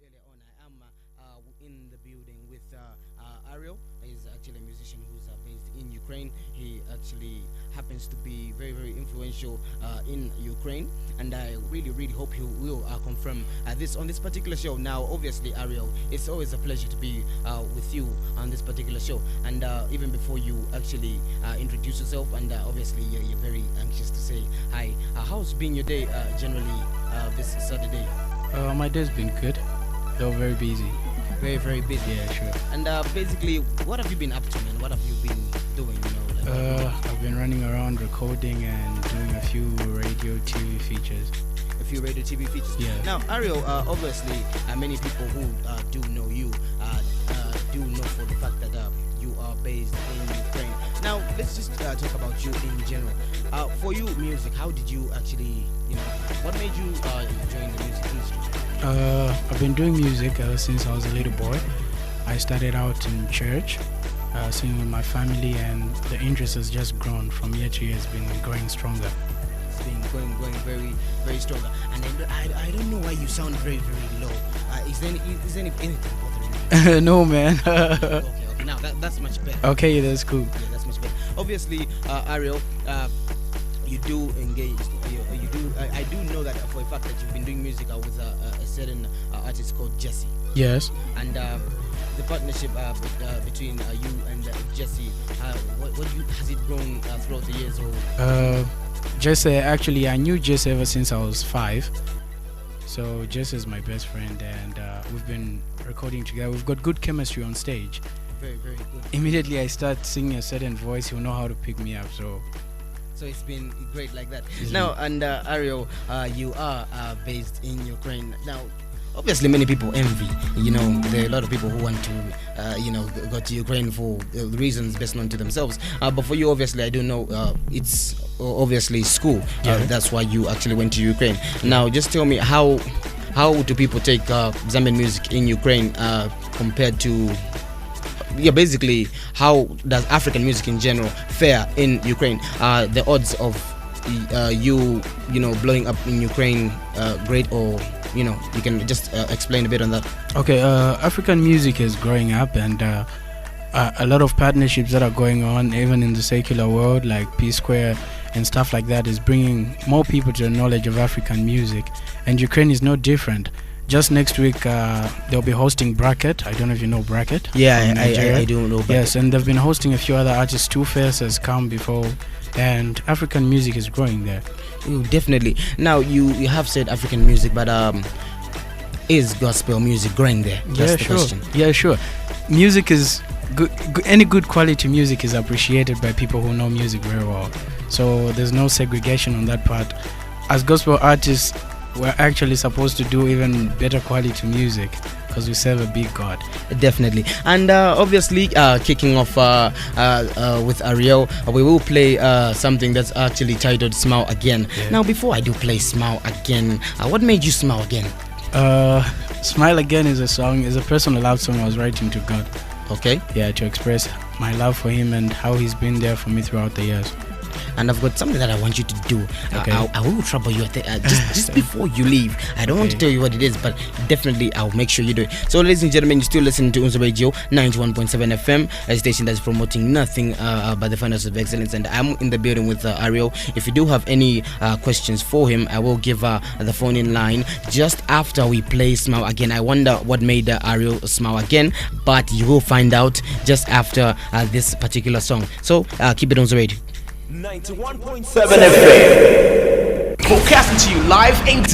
earlier on, I am in the building with Ariel. He's actually a musician who's based in Ukraine. He actually happens to be very, very influential in Ukraine, and I really, really hope he will confirm this on this particular show. Now, obviously, Ariel, it's always a pleasure to be with you on this particular show. And even before you actually introduce yourself, and obviously you're very anxious to say hi. How's been your day generally this Saturday? My day's been good, though very busy. Very, very busy. Yeah, sure. And basically, what have you been up to, man? What have you been doing? I've been running around recording and doing a few radio TV features. A few radio TV features. Yeah. Now, Ariel, obviously, many people who do know you do know for the fact that you are based in Ukraine. Now, let's just talk about you in general. For you, music, how did you actually, what made you join the music industry? I've been doing music since I was a little boy. I started out in church, singing with my family, and the interest has just grown from year to year. It's been growing stronger. It's been going very, very stronger. And I don't know why you sound very, very low. Is there anything bothering you? No, man. Okay. Now that's much better. Okay, that's cool. Yeah, that's much better. Obviously, Ariel, you do engage. You do. I do know that for a fact that you've been doing music with a certain artist called Jesse. Yes. And the partnership between you and Jesse, has it grown throughout the years? Or Jesse, actually, I knew Jesse ever since I was 5. So Jesse is my best friend, and we've been recording together. We've got good chemistry on stage. Very, very good. Immediately I start singing a certain voice, he'll know how to pick me up. So it's been great like that. Now, and Ariel, you are based in Ukraine. Now, obviously, many people envy. There are a lot of people who want to, go to Ukraine for reasons best known to themselves. But for you, obviously, I do know it's obviously school. That's why you actually went to Ukraine. Now, just tell me how do people take Zambian music in Ukraine compared to basically how does African music in general fare in Ukraine? The odds of you blowing up in Ukraine great, or you can just explain a bit on that. Okay, African music is growing up, and a lot of partnerships that are going on even in the secular world, like P Square and stuff like that, is bringing more people to the knowledge of African music, and Ukraine is no different. Just next week, they'll be hosting Bracket. I don't know if you know Bracket. Yeah, I do know Bracket. Yes, and they've been hosting a few other artists. Two Face has come before, and African music is growing there. Definitely. Now, you have said African music, but is gospel music growing there? That's the question. Yeah, sure. Music is good. Any good quality music is appreciated by people who know music very well. So there's no segregation on that part. As gospel artists, we're actually supposed to do even better quality music because we serve a big God. Definitely. And obviously, kicking off with Ariel, we will play something that's actually titled Smile Again. Yeah. Now, before I do play Smile Again, what made you smile again? Smile Again is a personal love song I was writing to God. Okay. Yeah, to express my love for him and how he's been there for me throughout the years. And I've got something that I want you to do. Okay. I will trouble you just before you leave. I don't want to tell you what it is, but definitely I'll make sure you do it. So, ladies and gentlemen, you're still listening to UNZA Radio 91.7 FM, a station that's promoting nothing but the finance of excellence. And I'm in the building with Ariel. If you do have any questions for him, I will give the phone in line just after we play Smile Again. I wonder what made Ariel smile again, but you will find out just after this particular song. So, keep it on the radio. 91.7 FM. Broadcasting to you live and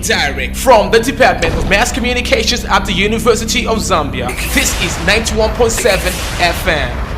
direct from the Department of Mass Communications at the University of Zambia. This is 91.7 FM.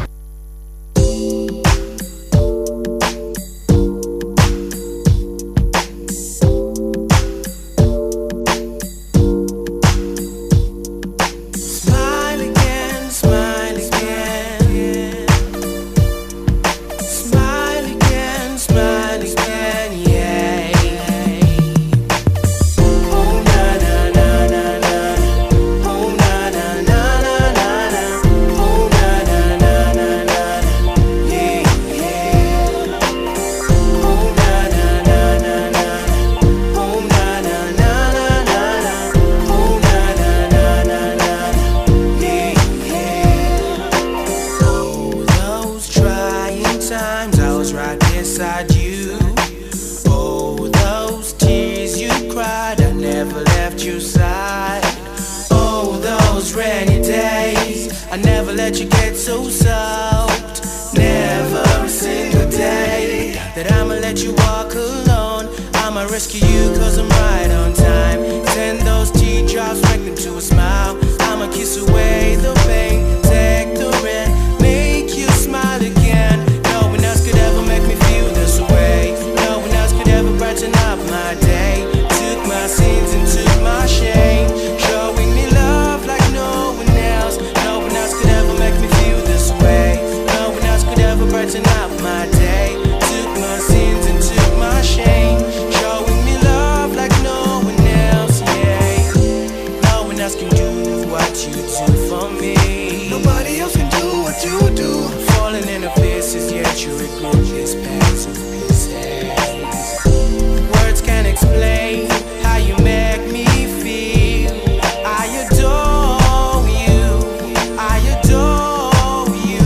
so soaked. Never a single day that I'ma let you walk alone. I'ma rescue you cause I'm right on time. Send those teardrops, make them to a smile. I'ma kiss away the pain, take the rent, make you smile again. No one else could ever make me feel this way. No one else could ever brighten up my day. Took my sins and took my shame, showing me love like no one else. No one else could ever make me feel this way. No one else could ever brighten up my day. Took my sins and took my shame, showing me love like no one else, yeah. No one else can do what you do for me. Nobody else can do what you do. Falling into places, yet you regret this past of pieces. Words can't explain how you make me feel. I adore you, I adore you.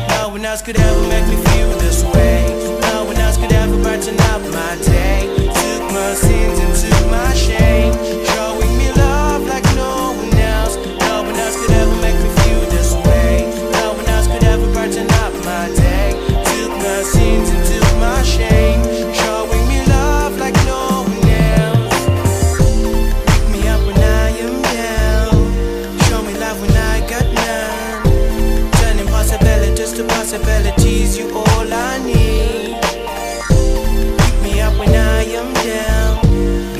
No one else could ever make me feel this way. No one else could ever brighten up my day. Took my sins and took my shame, showing me love like no one else. No one else could ever make me feel this way. No one else could ever brighten up my day. Took my sins and took my shame, showing me love like no one else. Pick me up when I am down, show me love when I got none. Turning possibilities to possibilities, you all I need. Pick me up when I am down,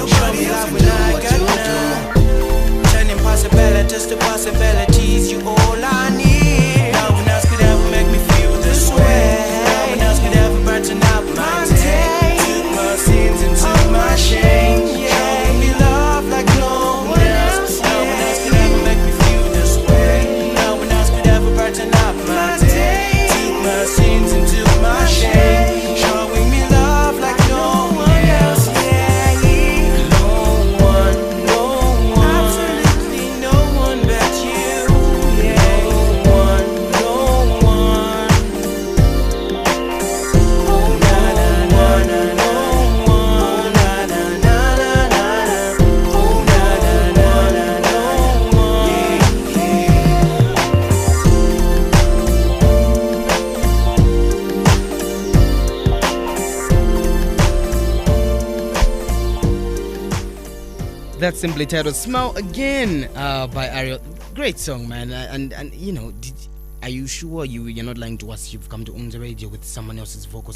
show me love when I got none. Turning possibilities to possibilities, you all I need. No one else could ever make me feel this way. No one else could ever brighten up my day. Took my sins and took my shame, showing me love like no one else. No one else could ever make me feel this way. No one else could ever brighten up my day. Took my sins and took my shame, showing me love like no one else. Yeah, no one, absolutely no one but you. Yeah, no one. Oh na na na na, no one, na na na na na. Oh na na na na, no one. That's simply titled "Smile Again" by Ariel. Great song, man. And you know, are you sure you're not lying to us? You've come to UNZA Radio with someone else's vocals.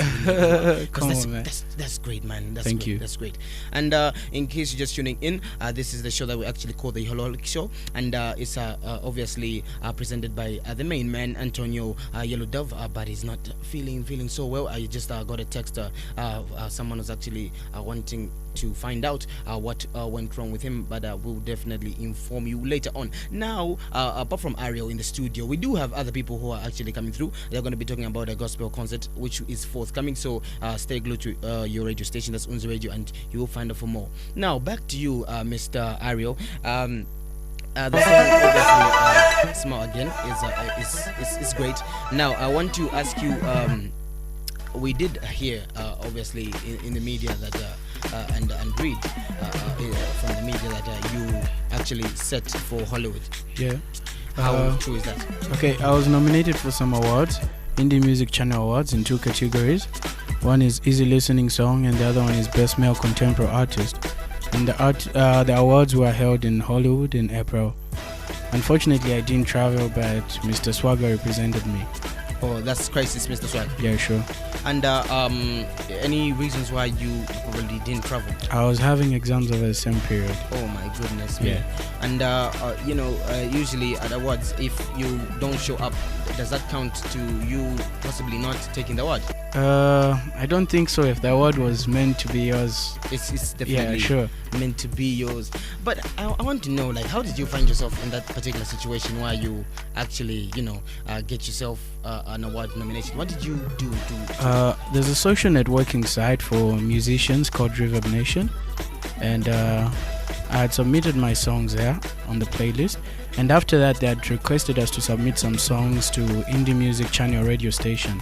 Come on, man. That's great, man. Thank you. That's great. And in case you're just tuning in, this is the show that we actually call the Hololic Show, and it's obviously presented by the main man Antonio Yellow Dove, but he's not feeling so well. I just got a text. Someone was actually wanting to find out what went wrong with him, but we'll definitely inform you later on. Now, apart from Ariel in the studio, we do have other people who are actually coming through. They're going to be talking about a gospel concert which is forthcoming, so stay glued to your radio station, that's UNZA Radio, and you will find out for more. Now back to you, Mr. Ariel. The song obviously "Smile Again" is great. Now I want to ask you, we did hear obviously in the media that and read from the media that you actually set for Hollywood. Yeah. How true is that? Okay, I was nominated for some awards, Indie Music Channel Awards, in 2 categories. One is Easy Listening Song and the other one is Best Male Contemporary Artist. And the awards were held in Hollywood in April. Unfortunately, I didn't travel, but Mr. Swagger represented me. Oh, that's crisis, Mr. Swag. Yeah, sure. And any reasons why you probably didn't travel? I was having exams over the same period. Oh my goodness, man. Yeah. And usually at awards, if you don't show up, does that count to you possibly not taking the award? I don't think so. If the award was meant to be yours, it's definitely meant to be yours. But I want to know, like, how did you find yourself in that particular situation where you actually, get yourself an award nomination? What did you do to there's a social networking site for musicians called Reverb Nation, and I had submitted my songs there on the playlist, and after that they had requested us to submit some songs to Indie Music Channel radio station,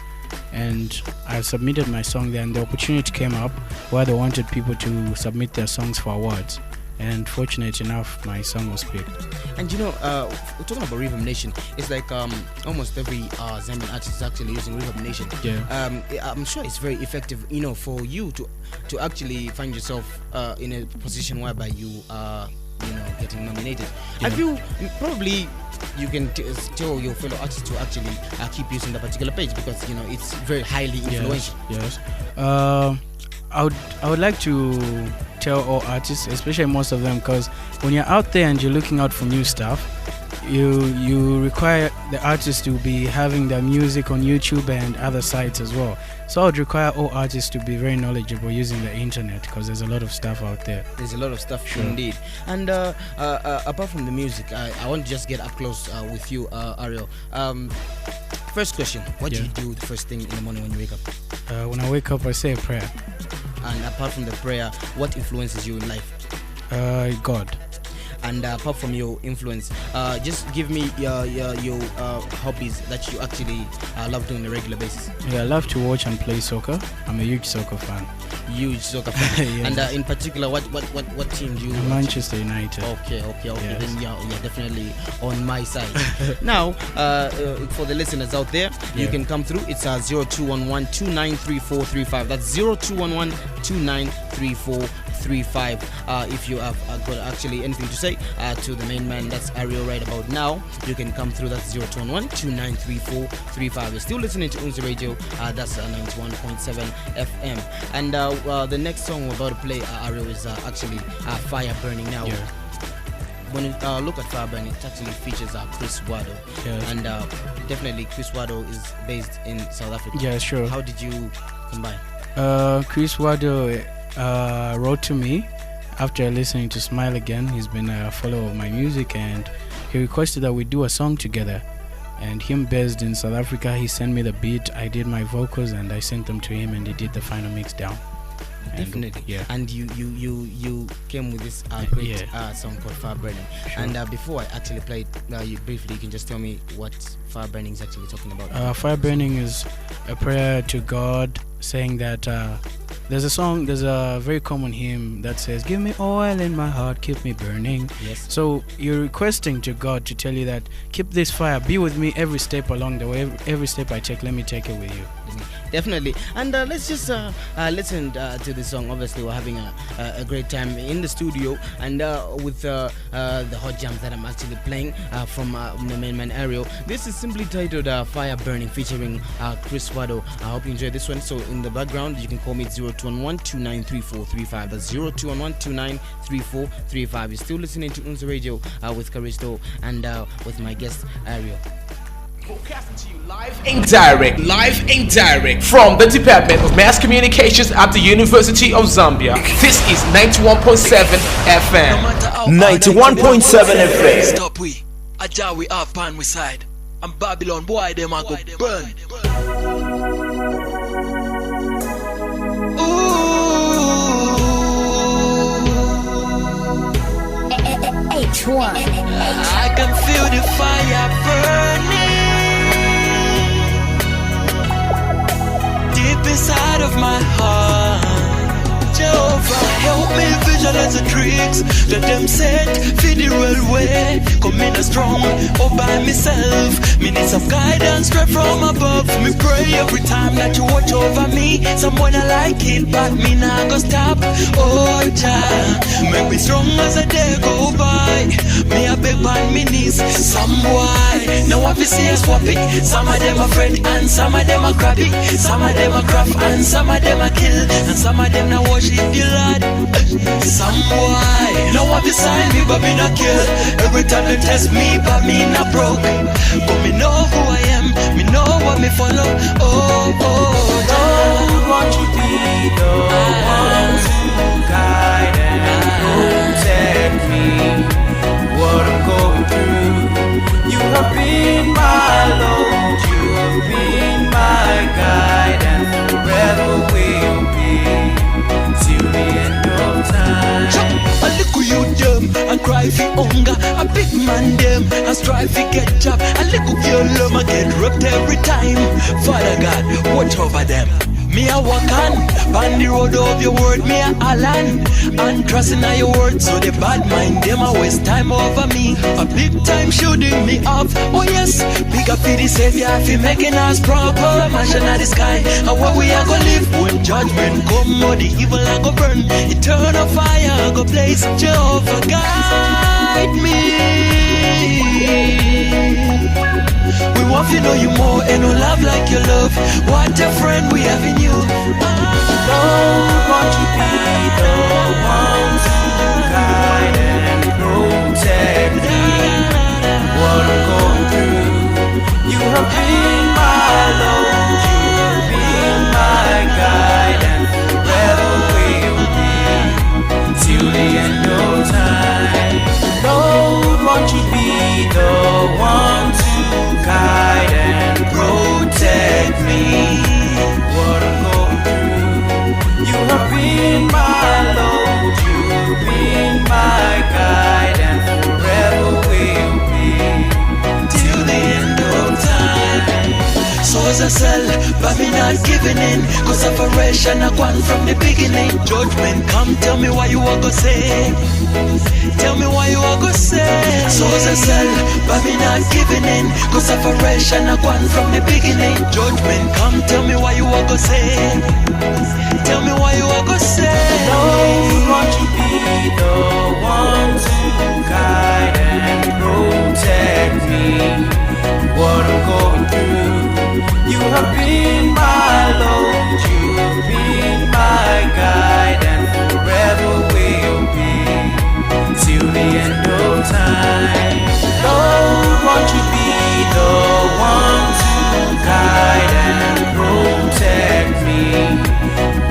and I submitted my song there, and the opportunity came up where they wanted people to submit their songs for awards. and fortunate enough, my song was picked. And we're talking about Reverb Nation. It's like almost every Zambian artist is actually using Reverb Nation. Yeah. I'm sure it's very effective, for you to actually find yourself in a position whereby you are, getting nominated. Yeah. Have you probably? You can tell your fellow artists to actually keep using the particular page because it's very highly influential. Yes. I would like to tell all artists, especially most of them, because when you're out there and you're looking out for new stuff, you require the artists to be having their music on YouTube and other sites as well. So I would require all artists to be very knowledgeable using the internet because there's a lot of stuff out there. There's a lot of stuff, indeed. And apart from the music, I want to just get up close with you, Ariel. First question, what do you do the first thing in the morning when you wake up? When I wake up, I say a prayer. And apart from the prayer, what influences you in life? God. And apart from your influence, just give me your hobbies that you actually love doing on a regular basis. Yeah, I love to watch and play soccer. I'm a huge soccer fan. Huge soccer fan. Yes. And in particular, what team do you watch? Manchester United. Okay. Yes. Then you're definitely on my side. Now, for the listeners out there, you can come through. It's 0211 293435. That's 0211 293435. If you have got actually anything to say to the main man, that's Ariel right about now, you can come through. That's 0211 293435. You're still listening to UNZA Radio. That's 91.7 FM. And the next song we're about to play, Ariel, is actually Fire Burning. Now, when you look at Fire Burning, it actually features Chris Wado. Yes. And definitely Chris Wado is based in South Africa. Yeah, sure. How did you combine? Chris Wado wrote to me after listening to Smile Again. He's been a follower of my music and he requested that we do a song together. And him based in South Africa, he sent me the beat, I did my vocals and I sent them to him and he did the final mix down. Definitely. Yeah. And you came with this great song called Fire Burning. Sure. And before I actually play it, you can just tell me what Fire Burning is actually talking about. Fire Burning is a prayer to God saying that there's a very common hymn that says, give me oil in my heart, keep me burning. Yes. So you're requesting to God to tell you that keep this fire, be with me every step along the way, every step I take, let me take it with you. Definitely. And let's just listen to this song. Obviously, we're having a great time in the studio and with the hot jams that I'm actually playing from the main man Ariel. This is simply titled Fire Burning featuring Chris Wado. I hope you enjoy this one. So in the background, you can call me 0211 293435. That's 0211 293435. You're still listening to UNZA Radio with Caristo and with my guest Ariel. Broadcasting to you live and direct from the Department of Mass Communications at the University of Zambia. This is 91.7 FM. 91.7 FM. Stop we. Aja we have pan we side. And Babylon boy them a go burn. H1. I can feel the fire burning deep inside of my heart. Jehovah, help me visualize the tricks that them set for the railway. Come in a strong, all by myself. Me need some guidance straight from above. Me pray every time that you watch over me. Someone I like it, but me not go stop. Oh, Jah, make me strong as the day go by. Me a beg on me knees, some boy. Now I see a swap it. Some of them are friend and some of them are crabby. Some of them are craft and some of them are kill. And some of them now worship the Lord. Some boy, now I beside me but me not kill. Every time they test me but me not broke. But me know who I am, me know what me follow. Oh, don't want to be the one to guide and protect me. What I'm going through, you have been my Lord, you have been my guide, and forever will be till the end of time. I look who you them and cry for hunger. A big man them and strive to get job. A little girl them and get robbed every time. Father God, watch over them. Me a walk on the road of your word, me a Alan. And trusting on your word, so the bad mind, them a waste time over me. A big time shooting me up, oh yes. Big up for the savior, for making us proper. Mansion at the sky, and what we are gonna live when judgment come, or the evil are gonna burn. Eternal fire, go blaze, Jehovah guide me. We want to know you more and no love like your love. What a friend we have in you. Lord, won't you be the one to guide and protect me? What I'm going through, you have been my Lord, you have been my guide, and forever will be till the end of time. Lord, won't you be the one to guide and protect me? What I'm going through, you have been my Lord, you have been my guide, and forever will be till the end of time. So as I sell, but me not giving in. Cause separation I gone from the beginning. Judgment come, tell me why you are gonna say. Tell me why you are gonna say. So as I sell, but me not giving in. Cause separation I gone from the beginning. Judgment come, tell me why you are gonna say. Tell me why you are gonna say. Lord, won't you be the one to guide and protect me? What I'm going through, you have been my Lord, you have been my guide, and forever will be till the end of time. Lord, won't you be the one to guide and protect me?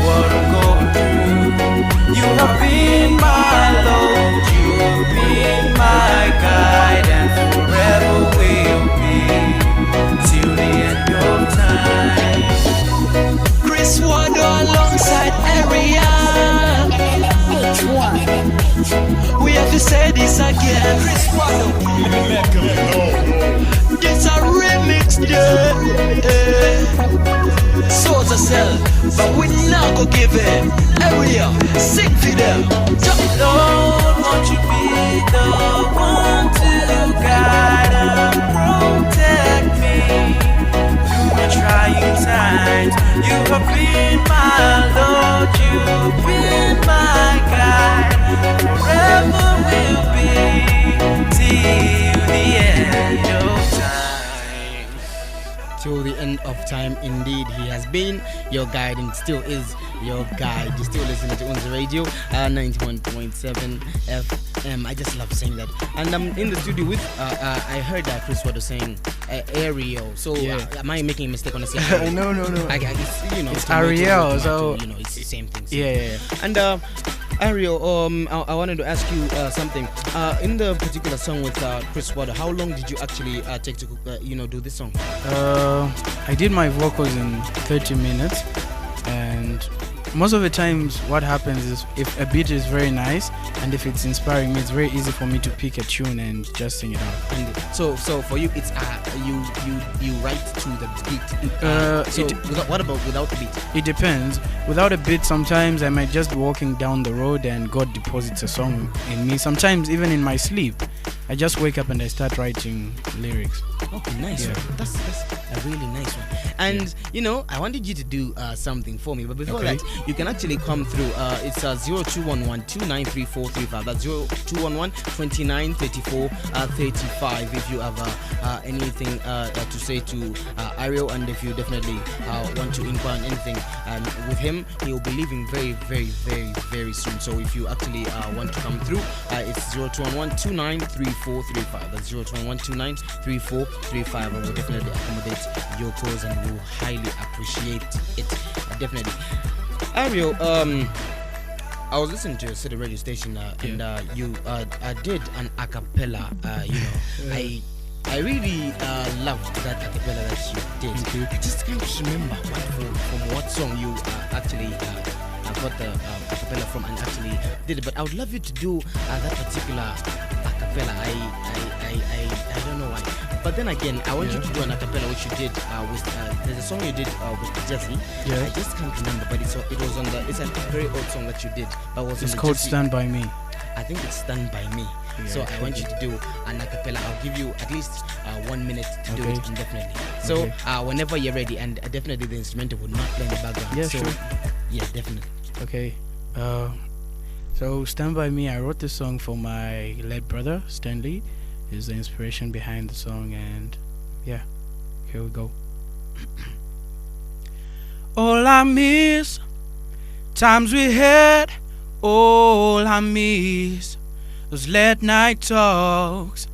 What I'm going through, you have been my Lord, you have been my guide, and forever will be till the end of time. Chris Wado alongside Ariel. H1. We have to say this again. Chris Wado. This a remix, Souls a sell, but we not go give it. Ariel, sing for them. Lord, won't you be the one to guide and protect me through my trying times? You have been my Lord, you've been my guide, forever will be till the end of time. Till the end of time, indeed, he has been your guide and still is your guide. You're still listening to UNZA Radio, 91.7 FM. I just love saying that. And I'm in the studio with, I heard Chris Wado saying Ariel. So am I making a mistake when I say Ariel? No. It's Ariel, so it's the same thing. Yeah. And Ariel, I wanted to ask you something. In the particular song with Chris Wado, how long did you actually take to do this song? I did my vocals in 30 minutes, and most of the times what happens is if a beat is very nice and if it's inspiring me, it's very easy for me to pick a tune and just sing it out. And so for you, it's you write to the beat. What about without the beat? It depends. Without a beat, sometimes I might just be walking down the road and God deposits a song in me. Sometimes even in my sleep, I just wake up and I start writing lyrics. Okay, nice. Yeah. One. That's a really nice one. And I wanted you to do something for me, but before that, you can actually come through. It's 0211-293435. That's 0211-293435. If you have anything to say to Ariel, and if you definitely want to inquire on anything with him, he will be leaving very, very, very, very soon. So if you actually want to come through, it's 0211-293435. That's 0211-293435. I will definitely accommodate your cause and will highly appreciate it. Definitely. Ariel, I was listening to your city radio station and you did an a cappella. I really loved that a cappella that you did. I just can't remember from what song you actually got the a cappella from and actually did it. But I would love you to do that particular a cappella. I don't know why. But then again, I want you to do an a cappella, which you did with there's a song you did with Jesse. Yeah. I just can't remember, but it was on it's a very old song that you did. But it was It's on the called Jesse. Stand By Me. I think it's Stand By Me. Yeah, So I want you to do an a cappella. I'll give you at least 1 minute to do it indefinitely. So whenever you're ready, and definitely the instrumental would not play in the background. Yeah, so, sure. Yeah, definitely. Okay. So Stand By Me, I wrote this song for my late brother, Stanley. He's the inspiration behind the song, and yeah, here we go. All I miss, times we had, all I miss, those late night talks.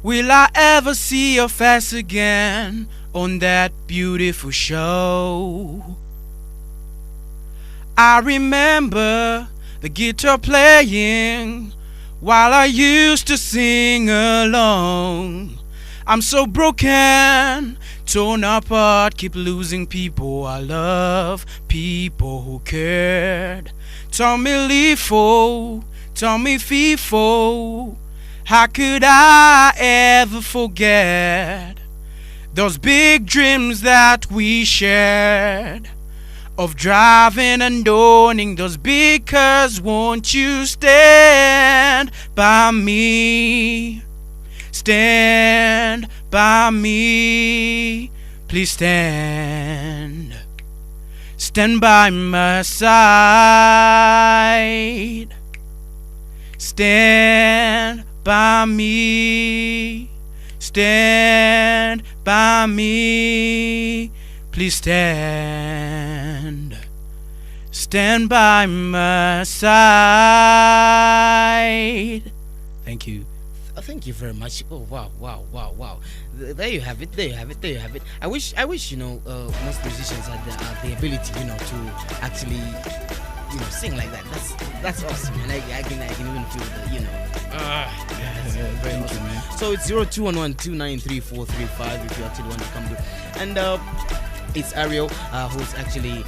Will I ever see your face again on that beautiful show? I remember the guitar playing while I used to sing along. I'm so broken, torn apart, keep losing people I love, people who cared. Tell me Lifo, tell me Fifo, how could I ever forget those big dreams that we shared? Of driving and owning those big cars, won't you stand by me? Stand by me, please stand. Stand by my side. Stand by me. Stand by me. Please stand. Stand by my side. Thank you. Thank you very much. Oh wow. There you have it. I wish most musicians had the ability, to actually, sing like that. That's awesome, and I can even feel the, that's very Thank awesome. you, man. So it's 0211293435 if you actually want to come to, and it's Ariel who's actually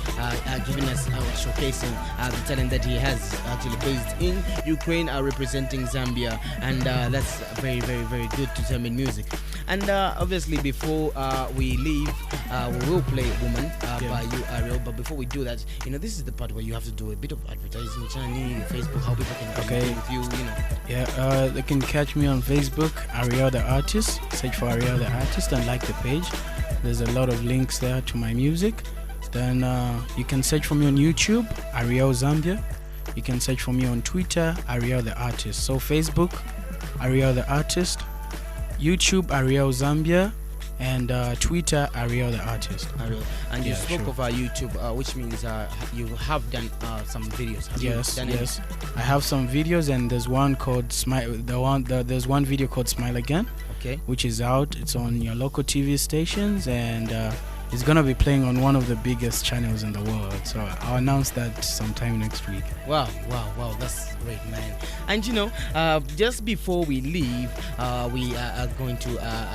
giving us showcasing the talent that he has actually based in Ukraine, representing Zambia, and that's very, very, very good to Zambian music. And obviously before we leave, we will play Woman by you, Ariel. But before we do that, this is the part where you have to do a bit of advertising, channel, Facebook, how people can communicate with you, Yeah, they can catch me on Facebook, Ariel the Artist. Search for Ariel the Artist and like the page. There's a lot of links there to my music. Then you can search for me on YouTube, Ariel Zambia. You can search for me on Twitter, Ariel the Artist. So Facebook, Ariel the Artist, YouTube, Ariel Zambia, and Twitter, Ariel the Artist. Ariel. And you spoke of YouTube, which means you have done some videos. Have you done any? Yes. I have some videos, and there's one called Smile. There's one video called Smile Again. Okay. Which is out. It's on your local TV stations, and it's gonna be playing on one of the biggest channels in the world. So I'll announce that sometime next week. Wow, that's great, man. And just before we leave, we are going to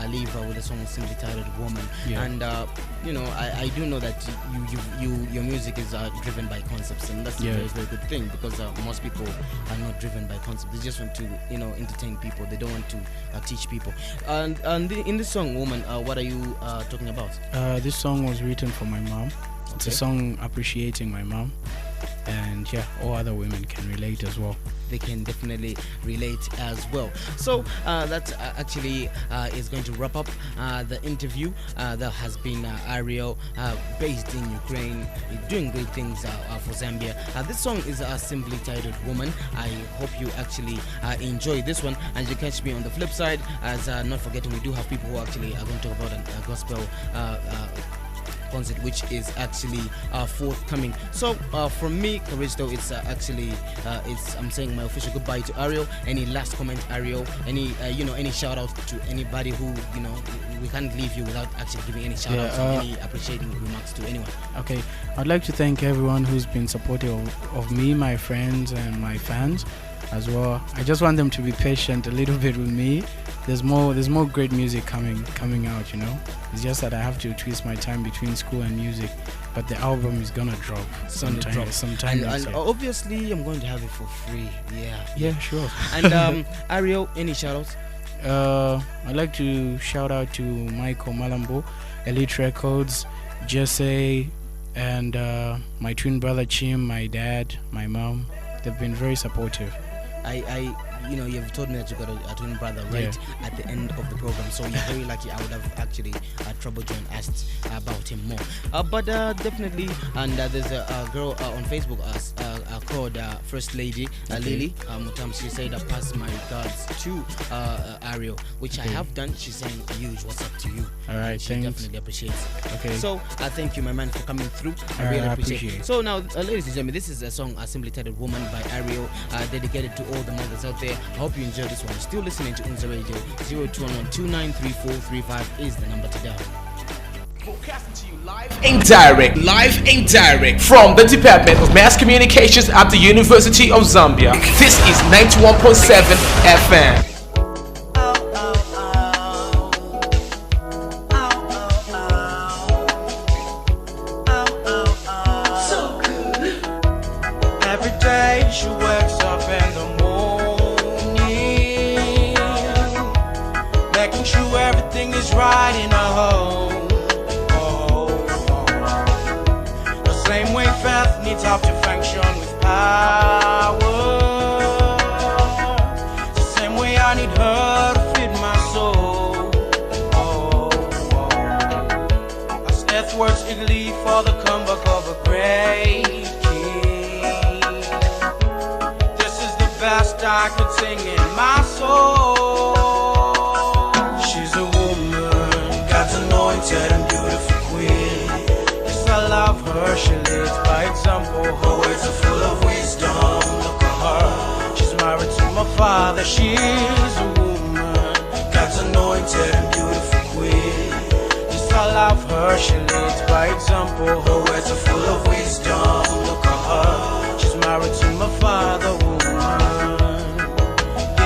leave with a song simply titled "Woman." Yeah. And I do know that your music is driven by concepts, and that's a very, very good thing, because most people are not driven by concepts. They just want to entertain people. They don't want to teach people. And in this song "Woman," what are you talking about? This song was written for my mom. It's a song appreciating my mom, and all other women can relate as well. They can definitely relate as well. So that actually is going to wrap up the interview. That has been Ariel, based in Ukraine, doing great things for Zambia. This song is simply titled "Woman." I hope you actually enjoy this one, and you catch me on the flip side. As not forgetting, we do have people who actually are going to talk about a gospel concert, which is actually forthcoming. So from me, Caristo, it's actually I'm saying my official goodbye to Ariel. Any last comment, Ariel? Any any shout out to anybody who we can't leave you without actually giving any shout out, any appreciating remarks to anyone? Okay, I'd like to thank everyone who's been supportive of me, my friends, and my fans. as well. I just want them to be patient a little bit with me. There's more great music coming out, you know. It's just that I have to twist my time between school and music. But the album is gonna drop sometime. And obviously, I'm going to have it for free. Yeah, sure. And Ariel, any shoutouts? I'd like to shout out to Michael Malambo, Elite Records, Jesse, and my twin brother Chim, my dad, my mom. They've been very supportive. You've told me that you got a twin brother right at the end of the program, so you're very lucky. I would have actually troubled you and asked about him more. But definitely, and there's a girl on Facebook called First Lady Lily Mutam. She said, "I pass my regards to Ariel," which I have done. She's saying, "Huge, what's up to you?" All right, she thanks. definitely appreciates it. Okay. So thank you, my man, for coming through. I really appreciate it. So now, ladies and gentlemen, this is a song simply titled "Woman" by Ariel, dedicated to all the mothers out there. I hope you enjoy this one. Still listening to UNZA Radio. 0211293435 is the number to dial. Broadcasting to you live and direct from the Department of Mass Communications at the University of Zambia. This is 91.7 FM. Every day she wakes up in the morning, making sure everything is right in her home. The same way faith needs help to function with power, the same way I need her to feed my soul. As earth works eagerly for the comeback of a great king, this is the best I could sing in my soul. She's a woman, God's anointed and beautiful queen. Yes, I love her, she leads by example. Her words are full of wisdom. Look at her, she's married to my father. She's a woman, God's anointed and beautiful queen. Yes, I love her, she leads by example. Her words are full of wisdom. Look at her, she's married to my father. Woman,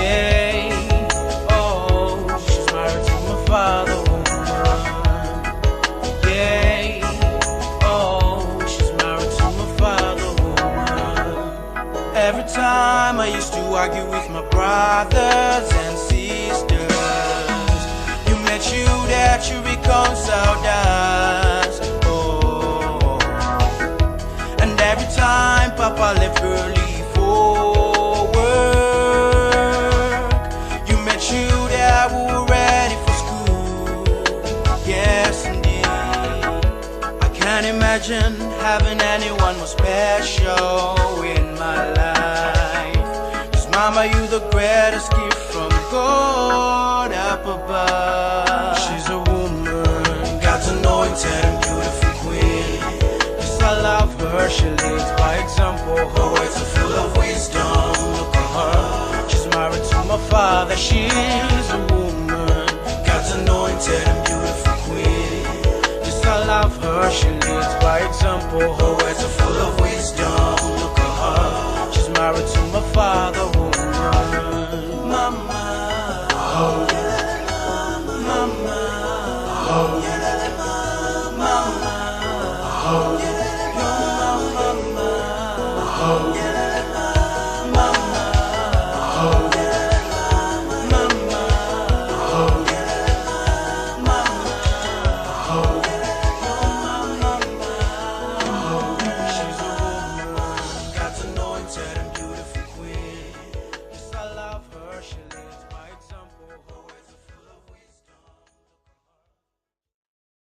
yeah, oh, she's married to my father. Woman, yeah, oh, she's married to my father. Woman. Every time I used to argue with my brothers and sisters, you made sure that you reconciled us. Oh, and every time Papa left early for work, you made sure that we were ready for school. Yes, indeed. I can't imagine having anyone more special in my life. 'Cause Mama, you the greatest gift from God up above. She's a woman, God's anointed and beautiful queen. Yes, I love her, she leads by example. Her words are full of wisdom. Look at her, she's married to my father. She's a woman, God's anointed and beautiful queen. Yes, I love her, she leads by example. Her words are full of wisdom. Look at her, she's married to my father. Woman,